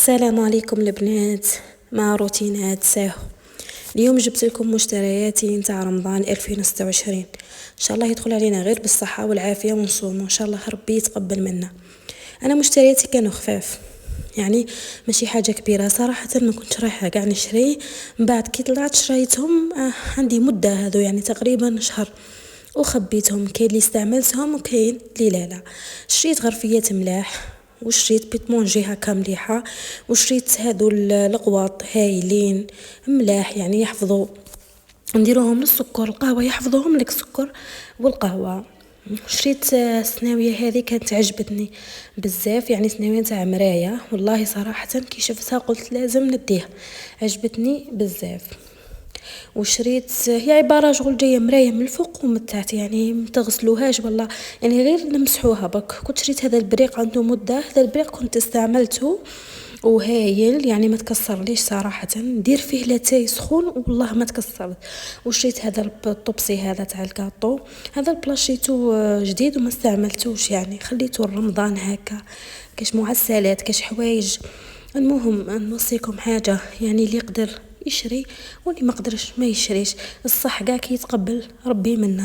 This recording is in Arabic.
السلام عليكم البنات مع روتينات ساهو. اليوم جبت لكم مشترياتي نتاع رمضان 2026. ان شاء الله يدخل علينا غير بالصحه والعافيه ونصوم ان شاء الله ربي يتقبل منا. انا مشترياتي كانوا خفاف، يعني ماشي حاجه كبيره صراحه. ما كنت رايحه كاع نشري، من بعد كي طلعت شريتهم. عندي مده هذو يعني تقريبا شهر وخبيتهم. كاين اللي استعملتهم وكاين اللي لا. شريت غرفيات ملاح وشريت بيت مونجي هكا مليحه، وشريت هادو القواط هايلين ملاح يعني يحفظوا، نديروهم للسكر القهوه يحفظوهم لك السكر والقهوه. شريت السناويه هذه كانت عجبتني بزاف، يعني سناويه تاع مرايه والله صراحه كي شفتها قلت لازم نديها، عجبتني بزاف. وشريت هي عباره شغل جايه مرايه من الفوق ومن التحت، يعني ما تغسلوهاش والله، يعني غير نمسحوها بك. كنت شريت هذا البريق عنده مده، هذا البريق كنت استعملته وهايل يعني ما تكسر ليش صراحه، ندير فيه لاتاي سخون والله ما تكسر. وشريت هذا الطبسي هذا تاع الكاطو، هذا البلاشيتو جديد وما استعملتوش، يعني خليته رمضان هكا كاش معسلات كاش حوايج. المهم نوصيكم حاجه، يعني اللي يقدر يشري واللي ما قدرش ما يشريش، الصح كاع كي يتقبل ربي منا.